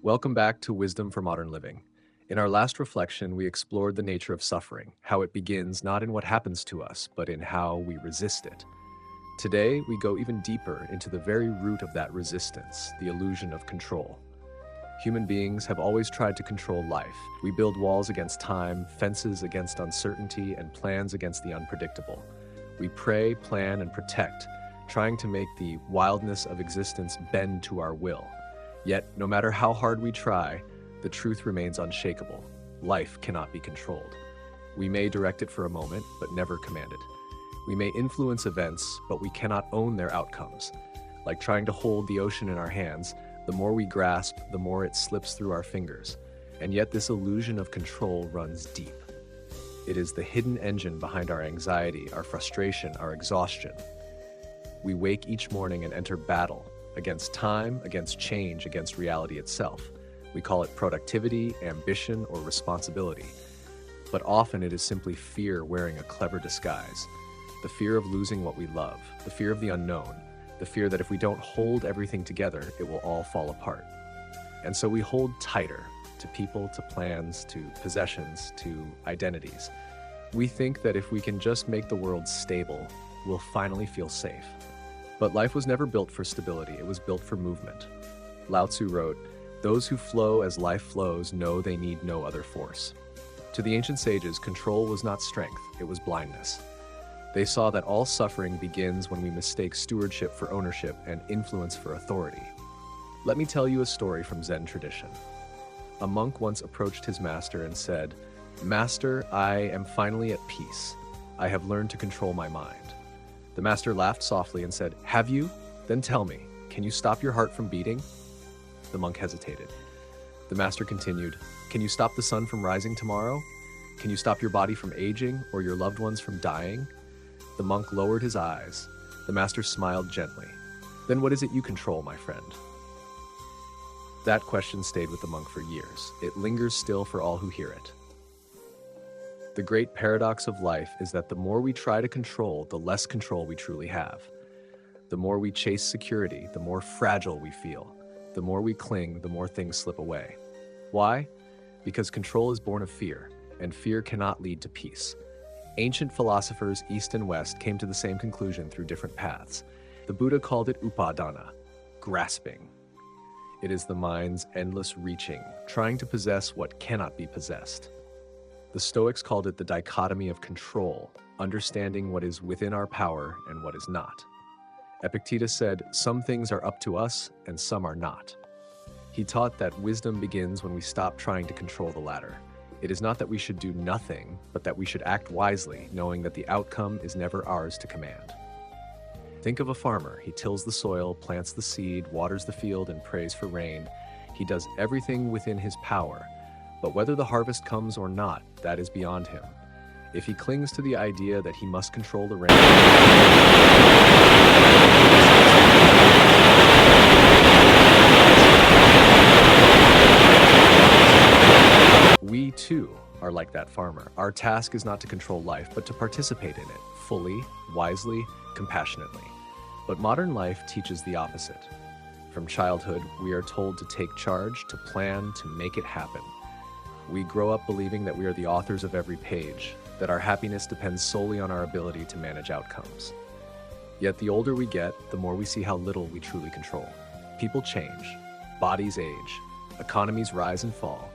Welcome back to Wisdom for Modern Living. In our last reflection, we explored the nature of suffering, how it begins not in what happens to us, but in how we resist it. Today, we go even deeper into the very root of that resistance, the illusion of control. Human beings have always tried to control life. We build walls against time, fences against uncertainty, and plans against the unpredictable. We pray, plan, and protect, trying to make the wildness of existence bend to our will. Yet, no matter how hard we try, the truth remains unshakable. Life cannot be controlled. We may direct it for a moment, but never command it. We may influence events, but we cannot own their outcomes. Like trying to hold the ocean in our hands, the more we grasp, the more it slips through our fingers. And yet this illusion of control runs deep. It is the hidden engine behind our anxiety, our frustration, our exhaustion. We wake each morning and enter battle against time, against change, against reality itself. We call it productivity, ambition, or responsibility. But often it is simply fear wearing a clever disguise. The fear of losing what we love, the fear of the unknown, the fear that if we don't hold everything together, it will all fall apart. And so we hold tighter to people, to plans, to possessions, to identities. We think that if we can just make the world stable, we'll finally feel safe. But life was never built for stability, it was built for movement. Lao Tzu wrote, "Those who flow as life flows know they need no other force." To the ancient sages, control was not strength, it was blindness. They saw that all suffering begins when we mistake stewardship for ownership and influence for authority. Let me tell you a story from Zen tradition. A monk once approached his master and said, "Master, I am finally at peace. I have learned to control my mind." The master laughed softly and said, "Have you? Then tell me, can you stop your heart from beating?" The monk hesitated. The master continued, "Can you stop the sun from rising tomorrow? Can you stop your body from aging or your loved ones from dying?" The monk lowered his eyes. The master smiled gently. "Then what is it you control, my friend?" That question stayed with the monk for years. It lingers still for all who hear it. The great paradox of life is that the more we try to control, the less control we truly have. The more we chase security, the more fragile we feel. The more we cling, the more things slip away. Why? Because control is born of fear, and fear cannot lead to peace. Ancient philosophers, East and West, came to the same conclusion through different paths. The Buddha called it upadana, grasping. It is the mind's endless reaching, trying to possess what cannot be possessed. The Stoics called it the dichotomy of control, understanding what is within our power and what is not. Epictetus said, "Some things are up to us and some are not." He taught that wisdom begins when we stop trying to control the latter. It is not that we should do nothing, but that we should act wisely, knowing that the outcome is never ours to command. Think of a farmer. He tills the soil, plants the seed, waters the field, and prays for rain. He does everything within his power. But whether the harvest comes or not, that is beyond him. If he clings to the idea that he must control the rain, we too are like that farmer. Our task is not to control life, but to participate in it, fully, wisely, compassionately. But modern life teaches the opposite. From childhood, we are told to take charge, to plan, to make it happen. We grow up believing that we are the authors of every page, that our happiness depends solely on our ability to manage outcomes. Yet the older we get, the more we see how little we truly control. People change, bodies age, economies rise and fall.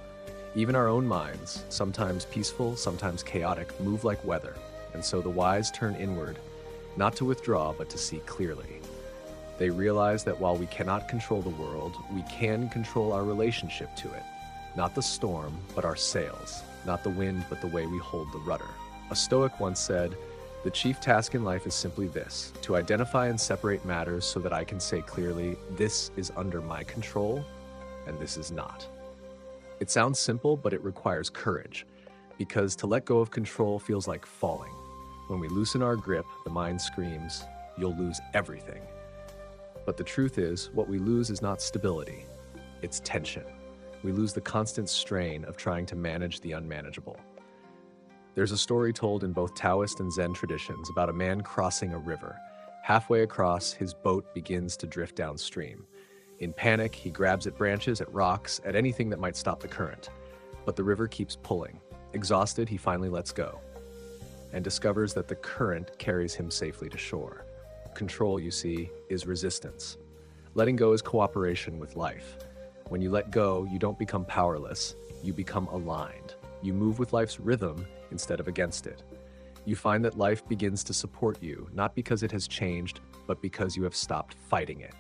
Even our own minds, sometimes peaceful, sometimes chaotic, move like weather, and so the wise turn inward, not to withdraw, but to see clearly. They realize that while we cannot control the world, we can control our relationship to it. Not the storm, but our sails. Not the wind, but the way we hold the rudder. A Stoic once said, "The chief task in life is simply this, to identify and separate matters so that I can say clearly, this is under my control, and this is not." It sounds simple, but it requires courage, because to let go of control feels like falling. When we loosen our grip, the mind screams, "You'll lose everything." But the truth is, what we lose is not stability, it's tension. We lose the constant strain of trying to manage the unmanageable. There's a story told in both Taoist and Zen traditions about a man crossing a river. Halfway across, his boat begins to drift downstream. In panic, he grabs at branches, at rocks, at anything that might stop the current. But the river keeps pulling. Exhausted, he finally lets go and discovers that the current carries him safely to shore. Control, you see, is resistance. Letting go is cooperation with life. When you let go, you don't become powerless, you become aligned. You move with life's rhythm instead of against it. You find that life begins to support you, not because it has changed, but because you have stopped fighting it.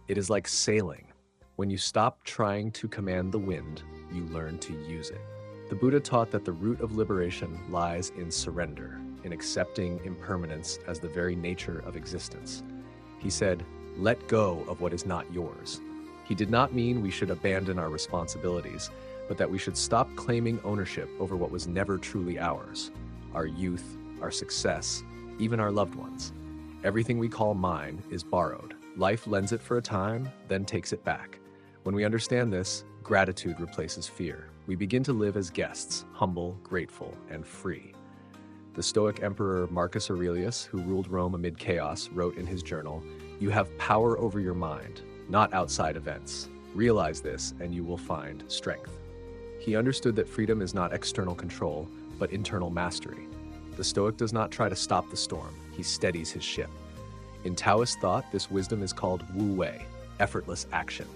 It is like sailing. When you stop trying to command the wind, you learn to use it. The Buddha taught that the root of liberation lies in surrender, in accepting impermanence as the very nature of existence. He said, "Let go of what is not yours." He did not mean we should abandon our responsibilities, but that we should stop claiming ownership over what was never truly ours. Our youth, our success, even our loved ones. Everything we call mine is borrowed. Life lends it for a time, then takes it back. When we understand this, gratitude replaces fear. We begin to live as guests, humble, grateful, and free. The Stoic emperor Marcus Aurelius, who ruled Rome amid chaos, wrote in his journal, "You have power over your mind, not outside events. Realize this, and you will find strength." He understood that freedom is not external control, but internal mastery. The Stoic does not try to stop the storm, he steadies his ship. In Taoist thought, this wisdom is called wu wei, effortless action.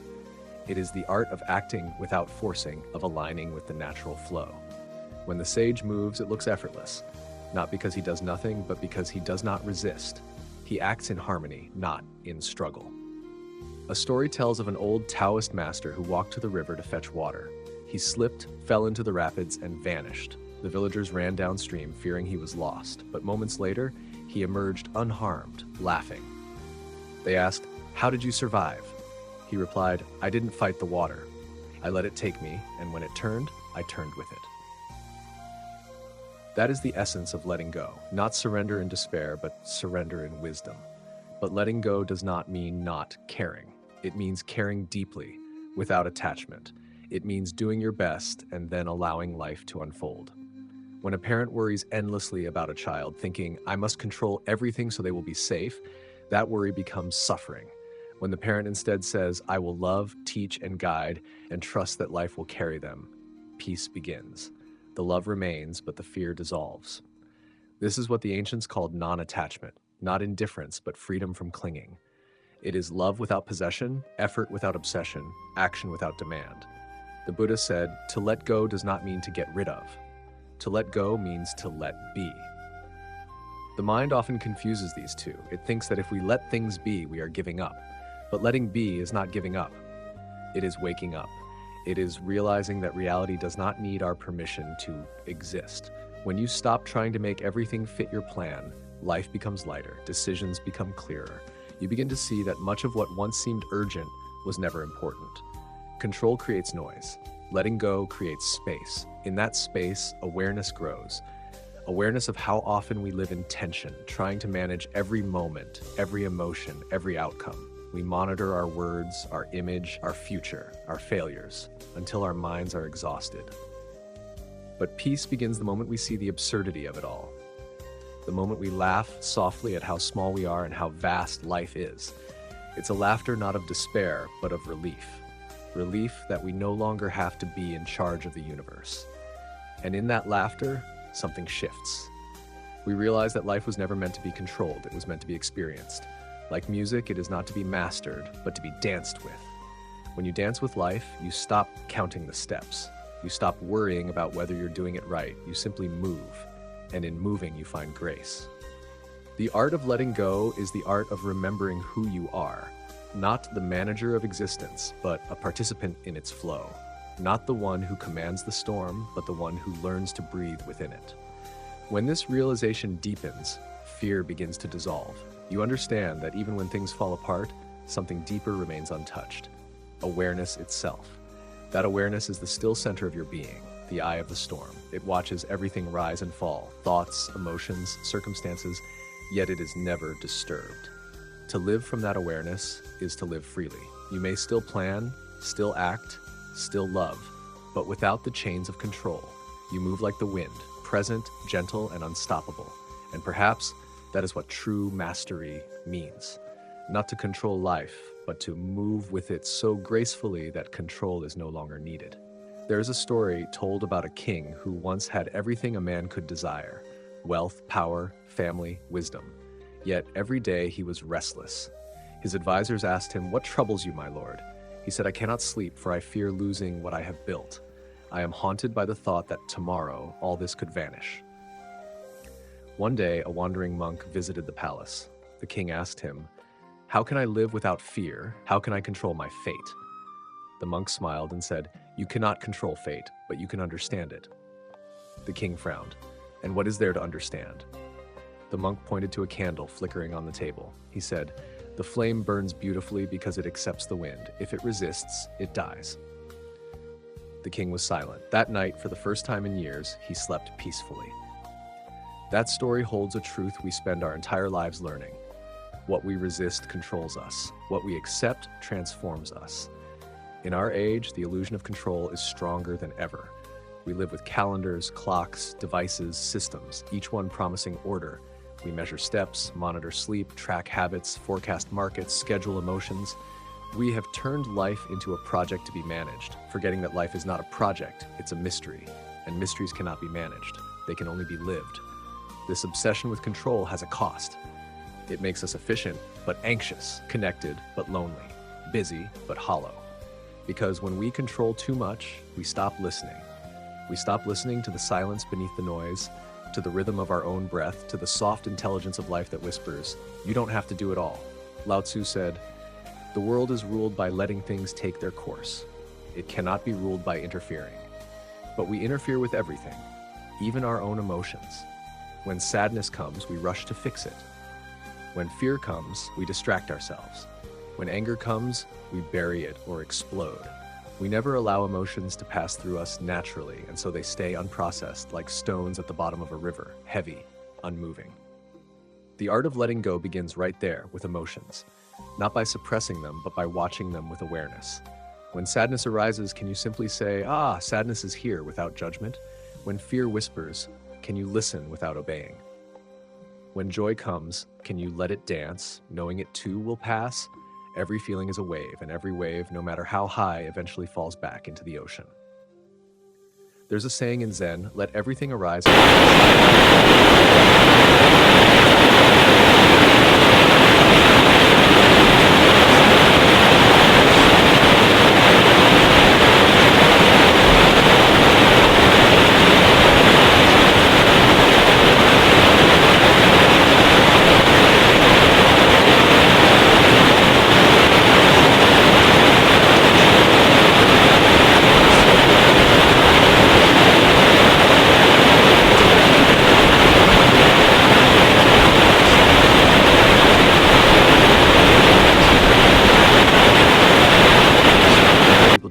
It is the art of acting without forcing, of aligning with the natural flow. When the sage moves, it looks effortless, not because he does nothing, but because he does not resist. He acts in harmony, not in struggle. A story tells of an old Taoist master who walked to the river to fetch water. He slipped, fell into the rapids, and vanished. The villagers ran downstream, fearing he was lost, but moments later, he emerged unharmed, laughing. They asked, "How did you survive?" He replied, "I didn't fight the water. I let it take me, and when it turned, I turned with it." That is the essence of letting go, not surrender in despair, but surrender in wisdom. But letting go does not mean not caring. It means caring deeply, without attachment. It means doing your best and then allowing life to unfold. When a parent worries endlessly about a child, thinking, "I must control everything so they will be safe," that worry becomes suffering. When the parent instead says, "I will love, teach, and guide, and trust that life will carry them," peace begins. The love remains, but the fear dissolves. This is what the ancients called non-attachment, not indifference, but freedom from clinging. It is love without possession, effort without obsession, action without demand. The Buddha said, to let go does not mean to get rid of. To let go means to let be. The mind often confuses these two. It thinks that if we let things be, we are giving up. But letting be is not giving up. It is waking up. It is realizing that reality does not need our permission to exist. When you stop trying to make everything fit your plan, life becomes lighter, decisions become clearer. You begin to see that much of what once seemed urgent was never important. Control creates noise. Letting go creates space. In that space, awareness grows. Awareness of how often we live in tension, trying to manage every moment, every emotion, every outcome. We monitor our words, our image, our future, our failures, until our minds are exhausted. But peace begins the moment we see the absurdity of it all. The moment we laugh softly at how small we are and how vast life is. It's a laughter not of despair, but of relief. Relief that we no longer have to be in charge of the universe. And in that laughter, something shifts. We realize that life was never meant to be controlled, it was meant to be experienced. Like music, it is not to be mastered, but to be danced with. When you dance with life, you stop counting the steps. You stop worrying about whether you're doing it right. You simply move, and in moving, you find grace. The art of letting go is the art of remembering who you are, not the manager of existence, but a participant in its flow. Not the one who commands the storm, but the one who learns to breathe within it. When this realization deepens, fear begins to dissolve. You understand that even when things fall apart, something deeper remains untouched. Awareness itself. That awareness is the still center of your being, the eye of the storm. It watches everything rise and fall, thoughts, emotions, circumstances, yet it is never disturbed. To live from that awareness is to live freely. You may still plan, still act, still love, but without the chains of control. You move like the wind, present, gentle, and unstoppable. And perhaps that is what true mastery means. Not to control life, but to move with it so gracefully that control is no longer needed. There is a story told about a king who once had everything a man could desire: wealth, power, family, wisdom. Yet every day he was restless. His advisors asked him, "What troubles you, my lord?" He said, "I cannot sleep, for I fear losing what I have built. I am haunted by the thought that tomorrow all this could vanish." One day, a wandering monk visited the palace. The king asked him, "How can I live without fear? How can I control my fate?" The monk smiled and said, "You cannot control fate, but you can understand it." The king frowned. "And what is there to understand?" The monk pointed to a candle flickering on the table. He said, "The flame burns beautifully because it accepts the wind. If it resists, it dies." The king was silent. That night, for the first time in years, he slept peacefully. That story holds a truth we spend our entire lives learning. What we resist controls us. What we accept transforms us. In our age, the illusion of control is stronger than ever. We live with calendars, clocks, devices, systems, each one promising order. We measure steps, monitor sleep, track habits, forecast markets, schedule emotions. We have turned life into a project to be managed, forgetting that life is not a project, it's a mystery, and mysteries cannot be managed. They can only be lived. This obsession with control has a cost. It makes us efficient, but anxious, connected, but lonely, busy, but hollow. Because when we control too much, we stop listening. We stop listening to the silence beneath the noise, to the rhythm of our own breath, to the soft intelligence of life that whispers, "You don't have to do it all." Lao Tzu said, "The world is ruled by letting things take their course. It cannot be ruled by interfering." But we interfere with everything, even our own emotions. When sadness comes, we rush to fix it. When fear comes, we distract ourselves. When anger comes, we bury it or explode. We never allow emotions to pass through us naturally, and so they stay unprocessed like stones at the bottom of a river, heavy, unmoving. The art of letting go begins right there with emotions, not by suppressing them, but by watching them with awareness. When sadness arises, can you simply say, "Ah, sadness is here," without judgment? When fear whispers, can you listen without obeying? When joy comes, can you let it dance, knowing it too will pass? Every feeling is a wave, and every wave, no matter how high, eventually falls back into the ocean. There's a saying in Zen, "Let everything arise."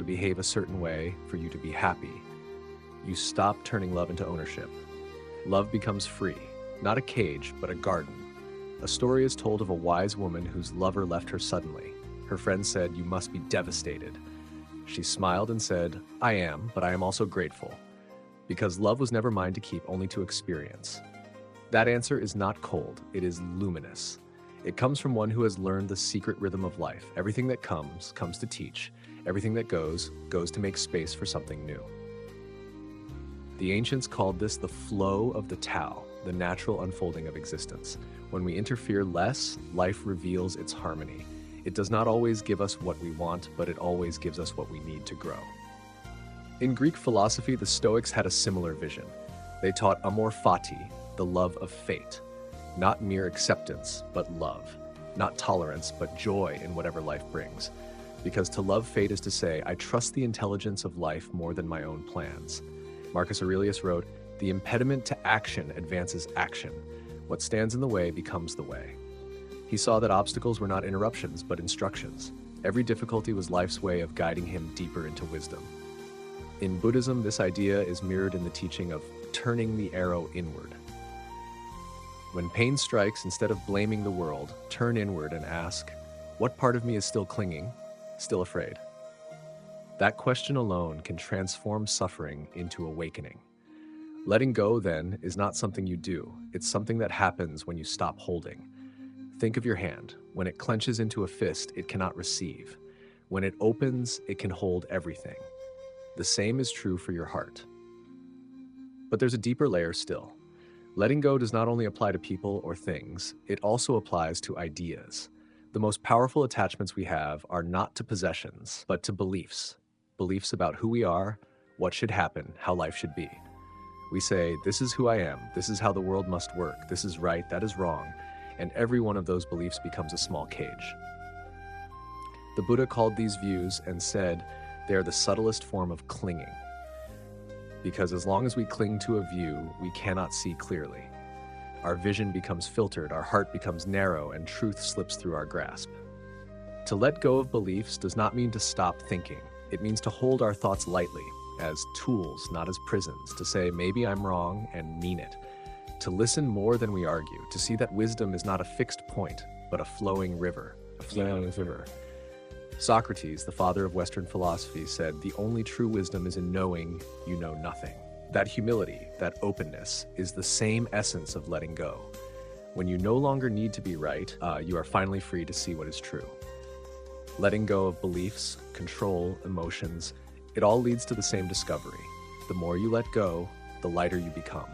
Behave a certain way for you to be happy. You stop turning love into ownership. Love becomes free, not a cage, but a garden. A story is told of a wise woman whose lover left her suddenly. Her friend said, "You must be devastated." She smiled and said, "I am, but I am also grateful." Because love was never mine to keep, only to experience. That answer is not cold, it is luminous. It comes from one who has learned the secret rhythm of life. Everything that comes, comes to teach. Everything that goes, goes to make space for something new. The ancients called this the flow of the Tao, the natural unfolding of existence. When we interfere less, life reveals its harmony. It does not always give us what we want, but it always gives us what we need to grow. In Greek philosophy, the Stoics had a similar vision. They taught amor fati, the love of fate. Not mere acceptance, but love. Not tolerance, but joy in whatever life brings. Because to love fate is to say, I trust the intelligence of life more than my own plans. Marcus Aurelius wrote, "The impediment to action advances action. What stands in the way becomes the way." He saw that obstacles were not interruptions, but instructions. Every difficulty was life's way of guiding him deeper into wisdom. In Buddhism, this idea is mirrored in the teaching of turning the arrow inward. When pain strikes, instead of blaming the world, turn inward and ask, what part of me is still clinging, still afraid? That question alone can transform suffering into awakening. Letting go, then, is not something you do. It's something that happens when you stop holding. Think of your hand. When it clenches into a fist, it cannot receive. When it opens, it can hold everything. The same is true for your heart. But there's a deeper layer still. Letting go does not only apply to people or things, it also applies to ideas. The most powerful attachments we have are not to possessions, but to beliefs. Beliefs about who we are, what should happen, how life should be. We say, this is who I am, this is how the world must work, this is right, that is wrong, and every one of those beliefs becomes a small cage. The Buddha called these views and said they are the subtlest form of clinging. Because as long as we cling to a view, we cannot see clearly. Our vision becomes filtered, our heart becomes narrow, and truth slips through our grasp. To let go of beliefs does not mean to stop thinking. It means to hold our thoughts lightly, as tools, not as prisons, to say, maybe I'm wrong, and mean it. To listen more than we argue, to see that wisdom is not a fixed point, but a flowing river. Socrates, the father of Western philosophy, said, the only true wisdom is in knowing you know nothing. That humility, that openness, is the same essence of letting go. When you no longer need to be right, you are finally free to see what is true. Letting go of beliefs, control, emotions, it all leads to the same discovery. The more you let go, the lighter you become.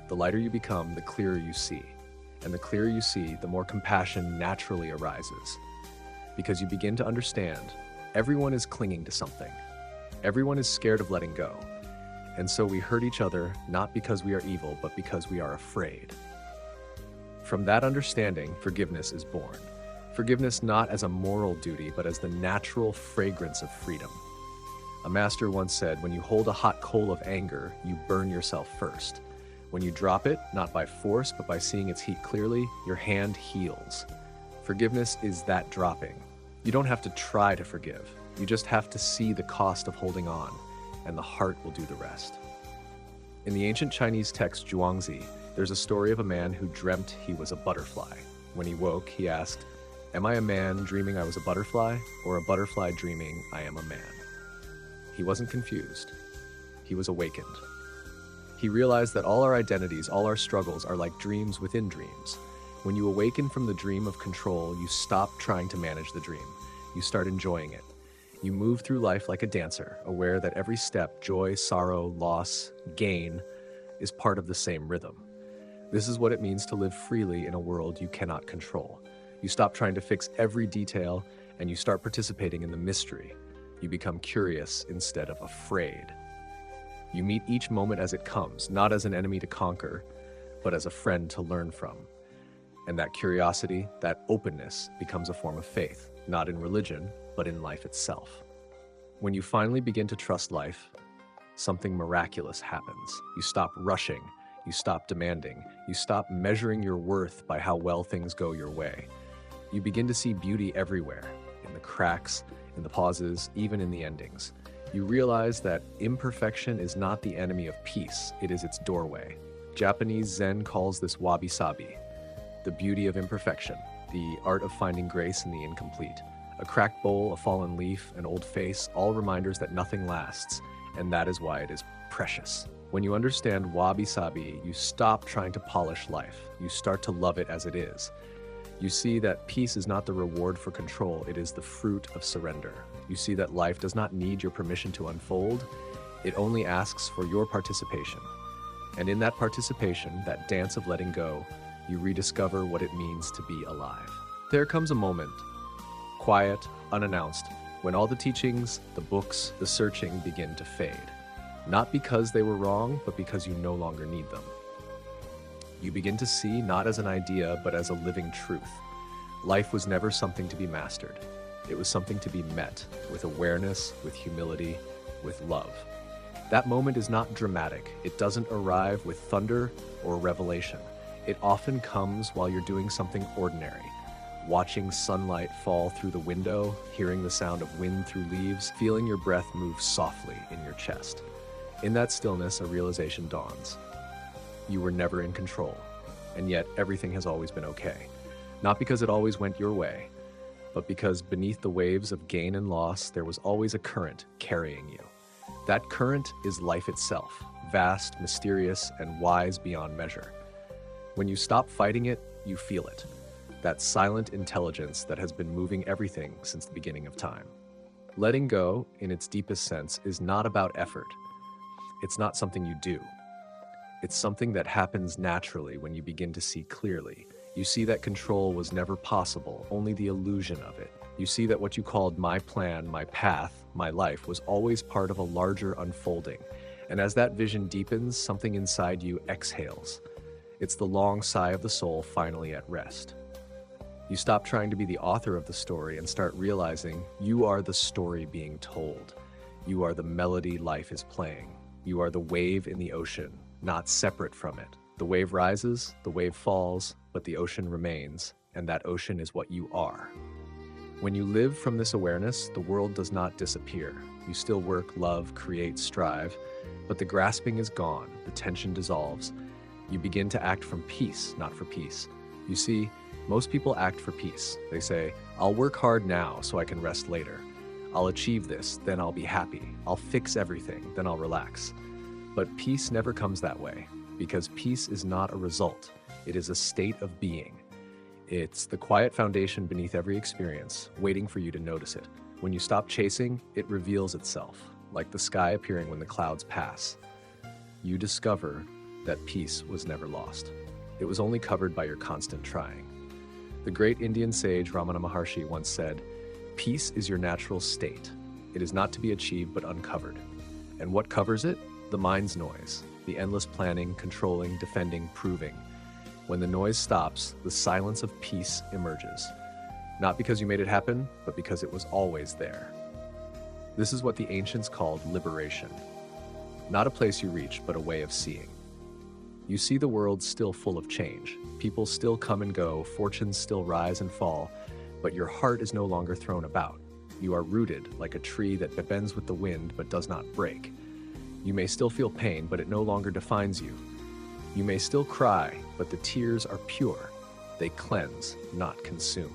The lighter you become, the clearer you see. And the clearer you see, the more compassion naturally arises. Because you begin to understand, everyone is clinging to something. Everyone is scared of letting go. And so we hurt each other, not because we are evil, but because we are afraid. From that understanding, forgiveness is born. Forgiveness not as a moral duty, but as the natural fragrance of freedom. A master once said, when you hold a hot coal of anger, you burn yourself first. When you drop it, not by force, but by seeing its heat clearly, your hand heals. Forgiveness is that dropping. You don't have to try to forgive. You just have to see the cost of holding on, and the heart will do the rest. In the ancient Chinese text Zhuangzi, there's a story of a man who dreamt he was a butterfly. When he woke, he asked, am I a man dreaming I was a butterfly, or a butterfly dreaming I am a man? He wasn't confused. He was awakened. He realized that all our identities, all our struggles are like dreams within dreams. When you awaken from the dream of control, you stop trying to manage the dream. You start enjoying it. You move through life like a dancer, aware that every step, joy, sorrow, loss, gain, is part of the same rhythm. This is what it means to live freely in a world you cannot control. You stop trying to fix every detail, and you start participating in the mystery. You become curious instead of afraid. You meet each moment as it comes, not as an enemy to conquer, but as a friend to learn from. And that curiosity, that openness, becomes a form of faith, not in religion, but in life itself. When you finally begin to trust life, something miraculous happens. You stop rushing, you stop demanding, you stop measuring your worth by how well things go your way. You begin to see beauty everywhere, in the cracks, in the pauses, even in the endings. You realize that imperfection is not the enemy of peace, it is its doorway. Japanese Zen calls this wabi-sabi, the beauty of imperfection, the art of finding grace in the incomplete. A cracked bowl, a fallen leaf, an old face, all reminders that nothing lasts, and that is why it is precious. When you understand wabi-sabi, you stop trying to polish life. You start to love it as it is. You see that peace is not the reward for control, it is the fruit of surrender. You see that life does not need your permission to unfold, it only asks for your participation. And in that participation, that dance of letting go, you rediscover what it means to be alive. There comes a moment, quiet, unannounced, when all the teachings, the books, the searching begin to fade. Not because they were wrong, but because you no longer need them. You begin to see not as an idea, but as a living truth. Life was never something to be mastered. It was something to be met with awareness, with humility, with love. That moment is not dramatic. It doesn't arrive with thunder or revelation. It often comes while you're doing something ordinary. Watching sunlight fall through the window, hearing the sound of wind through leaves, feeling your breath move softly in your chest. In that stillness, a realization dawns. You were never in control, and yet everything has always been okay. Not because it always went your way, but because beneath the waves of gain and loss, there was always a current carrying you. That current is life itself, vast, mysterious, and wise beyond measure. When you stop fighting it, you feel it. that silent intelligence that has been moving everything since the beginning of time. Letting go, in its deepest sense, is not about effort. It's not something you do. It's something that happens naturally when you begin to see clearly. You see that control was never possible, only the illusion of it. You see that what you called my plan, my path, my life was always part of a larger unfolding. And as that vision deepens, something inside you exhales. It's the long sigh of the soul finally at rest. You stop trying to be the author of the story and start realizing you are the story being told. You are the melody life is playing. You are the wave in the ocean, not separate from it. The wave rises, the wave falls, but the ocean remains, and that ocean is what you are. When you live from this awareness, the world does not disappear. You still work, love, create, strive, but the grasping is gone, the tension dissolves. You begin to act from peace, not for peace. You see, most people act for peace. They say, I'll work hard now so I can rest later. I'll achieve this, then I'll be happy. I'll fix everything, then I'll relax. But peace never comes that way, because peace is not a result. It is a state of being. It's the quiet foundation beneath every experience, waiting for you to notice it. When you stop chasing, it reveals itself, like the sky appearing when the clouds pass. You discover that peace was never lost. It was only covered by your constant trying. The great Indian sage Ramana Maharshi once said, "Peace is your natural state. It is not to be achieved but uncovered." And what covers it? The mind's noise, the endless planning, controlling, defending, proving. When the noise stops, the silence of peace emerges. Not because you made it happen, but because it was always there. This is what the ancients called liberation. Not a place you reach, but a way of seeing. You see the world still full of change. People still come and go, fortunes still rise and fall, but your heart is no longer thrown about. You are rooted like a tree that bends with the wind but does not break. You may still feel pain, but it no longer defines you. You may still cry, but the tears are pure. They cleanse, not consume.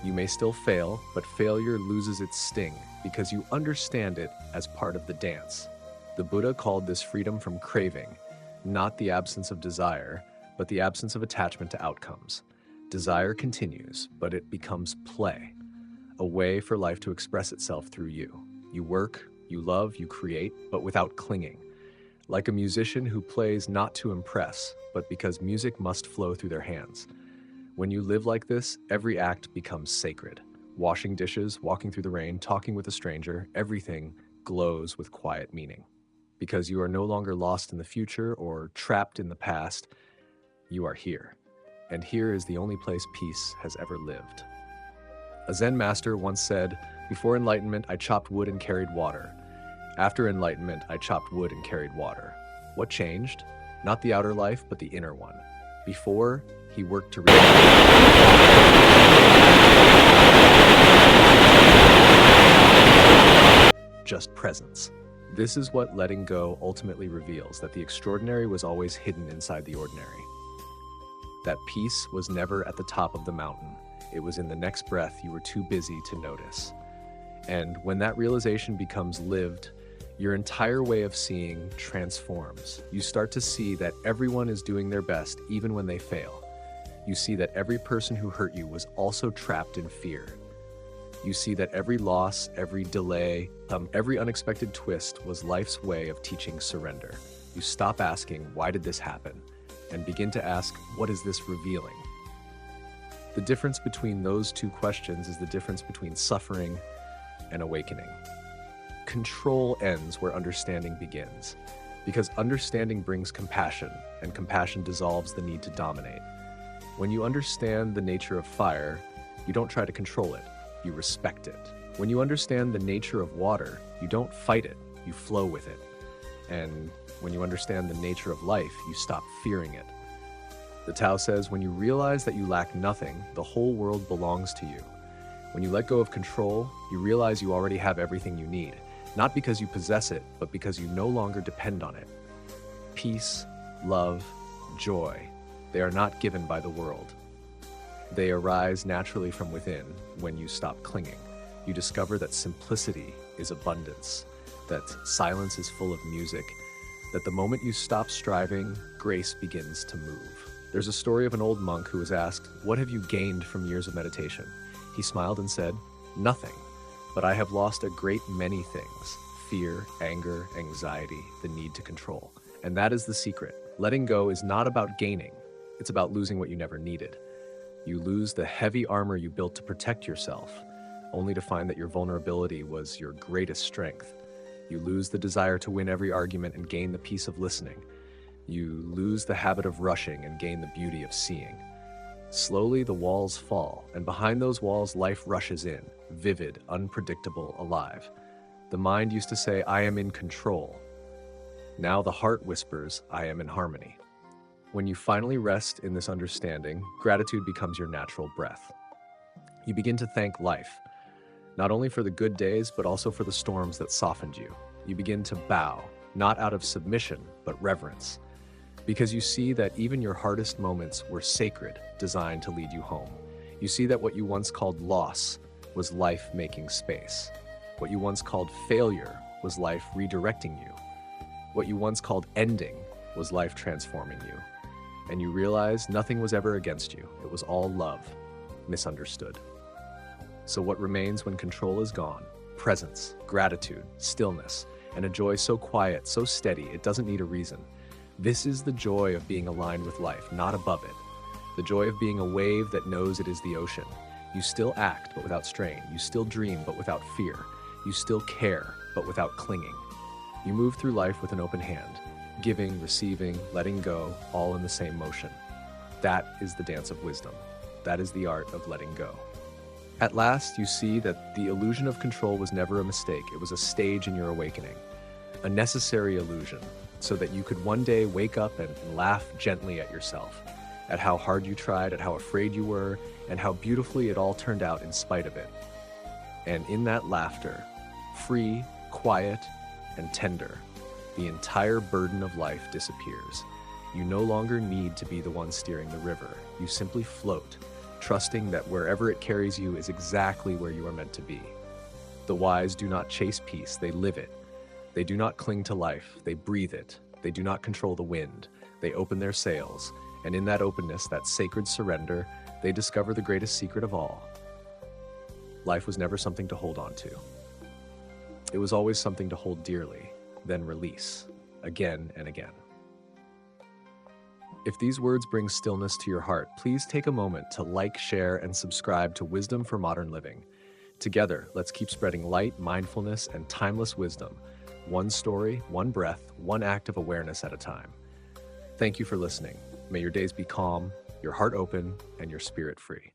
You may still fail, but failure loses its sting because you understand it as part of the dance. The Buddha called this freedom from craving, not the absence of desire, but the absence of attachment to outcomes. Desire continues, but it becomes play, a way for life to express itself through you. You work, you love, you create, but without clinging. Like a musician who plays not to impress, but because music must flow through their hands. When you live like this, every act becomes sacred. Washing dishes, walking through the rain, talking with a stranger, everything glows with quiet meaning. Because you are no longer lost in the future or trapped in the past, you are here. And here is the only place peace has ever lived. A Zen master once said, "Before enlightenment, I chopped wood and carried water. After enlightenment, I chopped wood and carried water." What changed? Not the outer life, but the inner one. Before, he worked to reach. Just presence. This is what letting go ultimately reveals, that the extraordinary was always hidden inside the ordinary. That peace was never at the top of the mountain. It was in the next breath you were too busy to notice. And when that realization becomes lived, your entire way of seeing transforms. You start to see that everyone is doing their best even when they fail. You see that every person who hurt you was also trapped in fear. You see that every loss, every delay, every unexpected twist was life's way of teaching surrender. You stop asking, "Why did this happen?" and begin to ask, "What is this revealing?" The difference between those two questions is the difference between suffering and awakening. Control ends where understanding begins, because understanding brings compassion, and compassion dissolves the need to dominate. When you understand the nature of fire, you don't try to control it, you respect it. When you understand the nature of water, you don't fight it, you flow with it. And when you understand the nature of life, you stop fearing it. The Tao says, when you realize that you lack nothing, the whole world belongs to you. When you let go of control, you realize you already have everything you need, not because you possess it, but because you no longer depend on it. Peace, love, joy, they are not given by the world. They arise naturally from within when you stop clinging. You discover that simplicity is abundance, that silence is full of music, that the moment you stop striving, grace begins to move. There's a story of an old monk who was asked, "What have you gained from years of meditation?" He smiled and said, "Nothing, but I have lost a great many things: fear, anger, anxiety, the need to control." And that is the secret. Letting go is not about gaining, it's about losing what you never needed. You lose the heavy armor you built to protect yourself, only to find that your vulnerability was your greatest strength. You lose the desire to win every argument and gain the peace of listening. You lose the habit of rushing and gain the beauty of seeing. Slowly, the walls fall, and behind those walls, life rushes in, vivid, unpredictable, alive. The mind used to say, "I am in control." Now the heart whispers, "I am in harmony." When you finally rest in this understanding, gratitude becomes your natural breath. You begin to thank life, not only for the good days, but also for the storms that softened you. You begin to bow, not out of submission, but reverence, because you see that even your hardest moments were sacred, designed to lead you home. You see that what you once called loss was life making space. What you once called failure was life redirecting you. What you once called ending was life transforming you. And you realize nothing was ever against you. It was all love, misunderstood. So what remains when control is gone? Presence, gratitude, stillness, and a joy so quiet, so steady, it doesn't need a reason. This is the joy of being aligned with life, not above it. The joy of being a wave that knows it is the ocean. You still act, but without strain. You still dream, but without fear. You still care, but without clinging. You move through life with an open hand, giving, receiving, letting go, all in the same motion. That is the dance of wisdom. That is the art of letting go. At last, you see that the illusion of control was never a mistake. It was a stage in your awakening, a necessary illusion, so that you could one day wake up and laugh gently at yourself, at how hard you tried, at how afraid you were, and how beautifully it all turned out in spite of it. And in that laughter, free, quiet, and tender, the entire burden of life disappears. You no longer need to be the one steering the river. You simply float, trusting that wherever it carries you is exactly where you are meant to be. The wise do not chase peace, they live it. They do not cling to life, they breathe it. They do not control the wind, they open their sails. And in that openness, that sacred surrender, they discover the greatest secret of all. Life was never something to hold on to. It was always something to hold dearly, then release, again and again. If these words bring stillness to your heart, please take a moment to like, share, and subscribe to Wisdom for Modern Living. Together, let's keep spreading light, mindfulness, and timeless wisdom, one story, one breath, one act of awareness at a time. Thank you for listening. May your days be calm, your heart open, and your spirit free.